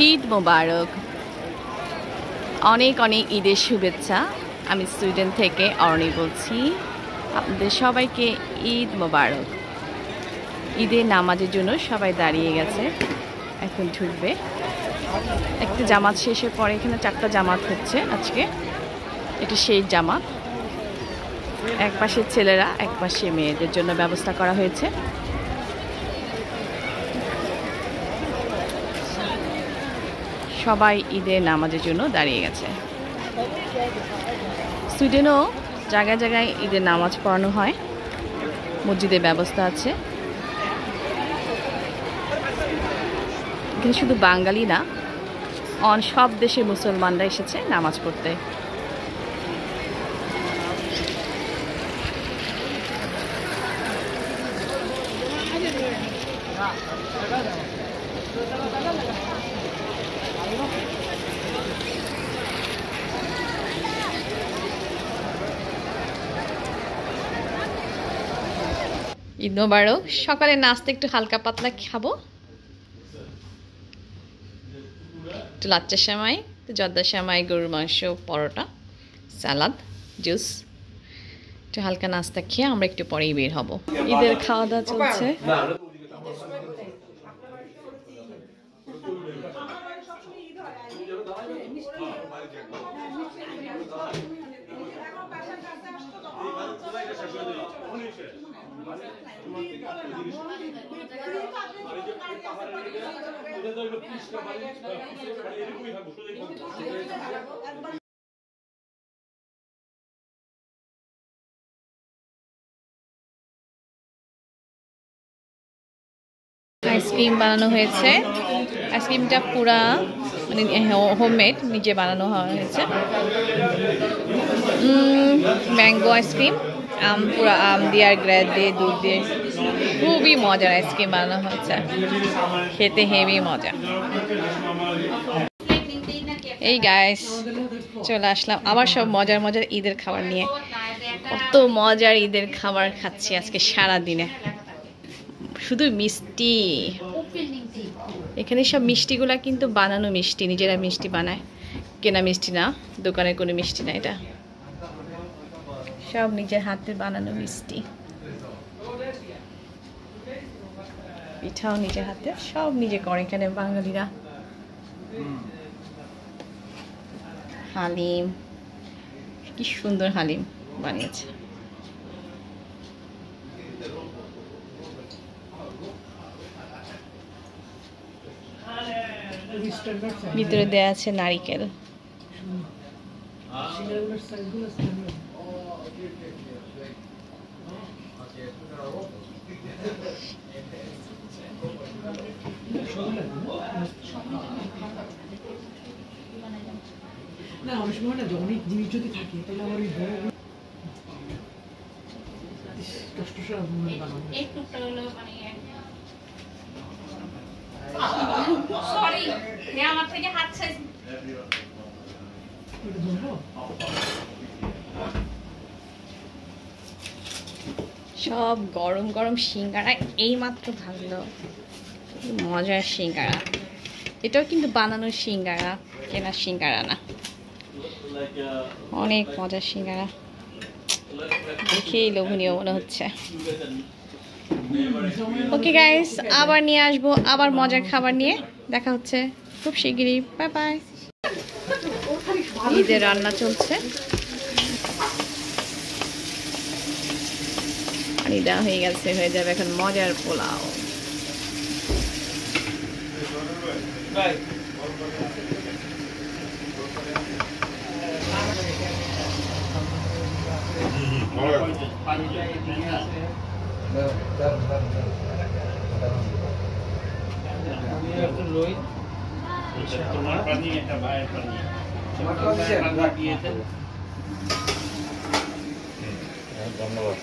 ঈদ মোবারক। অনেক অনেক ঈদের শুভেচ্ছা। আমি সুইডেন থেকে অরণি বলছি। আপনাদের সবাইকে ঈদ মোবারক। ঈদের নামাজের জন্য সবাই দাঁড়িয়ে গেছে, এখন ঢুকবে। একটা জামাত শেষের পরে এখানে 4টা জামাত হচ্ছে আজকে। এটা সেই জামাত, এক পাশে ছেলেরা এক পাশে মেয়েদের জন্য ব্যবস্থা করা হয়েছে। সবাই ঈদের নামাজের জন্য দাঁড়িয়ে গেছে। সুইডেনও জায়গায় জায়গায় ঈদের নামাজ পড়ানো হয়, মসজিদের ব্যবস্থা আছে। এখানে শুধু বাঙালি না, সব দেশের মুসলমানরা এসেছে নামাজ পড়তে। ঈদ মোবারক। সকালে নাস্তা একটু হালকা পাতলা খাবো, একটু লাচ্চা সেমাই, জর্দা সেমাই, গরুর মাংস, পরোটা, সালাদ, জুস। একটু হালকা নাস্তা খেয়ে আমরা একটু পরেই বের হব। ঈদের খাওয়া দাওয়া চলছে। আইসক্রিম বানানো হয়েছে। আইসক্রিমটা পুরা মানে হোমমেড, নিজে বানানো হয়েছে। ম্যাঙ্গো আইসক্রিম, পুরা আম দিয়ে আর গ্রেড দিয়ে দুধ দিয়ে খুবই মজার আইসক্রিম বানানো হয়েছে, খেতে হেভি মজা। এই গাইস, চলে আসলাম আবার সব মজার মজার ঈদের খাবার নিয়ে। কত মজার ঈদের খাবার খাচ্ছি আজকে সারা দিনে, শুধু মিষ্টি। এখানে সব মিষ্টিগুলা কিন্তু বানানো মিষ্টি, নিজেরা মিষ্টি বানায়, কেনা মিষ্টি না, দোকানের কোনো মিষ্টি না। এটা সব নিজের হাতে বানানো মিষ্টি। পিঠাও নিজের হাতে, সব নিজে করে এখানে বাঙালিরা। হালিম, কি সুন্দর হালিম বানিয়েছে। ভিতরে দেয়া আছে নারিকেল। না, অনেক সময় না অনেক জিনিস যদি থাকে তাহলে আমার ওই বড় কষ্টটা বানানো সরি, আমার থেকে হাত সাইজ। সব গরম গরম সিঙ্গারা এই মাত্র ভালো, মজার সিঙ্গারা। এটাও কিন্তু বানানোর সিঙ্গারা, কেনা সিঙ্গারা না। অনেক মজার সিঙ্গারা, দেখেই লোভনীয় মনে হচ্ছে। ওকে গাইস, আবার নিয়ে আসবো আবার মজার খাবার নিয়ে। দেখা হচ্ছে খুব শিগগিরই। Bye bye. ঈদের রান্না চলছে, পানি দেওয়া হয়ে গেছে, হয়ে যাবে এখন মজার পোলাও। তোমার পানি একটা ভাইয়ের পানি ধন্যবাদ।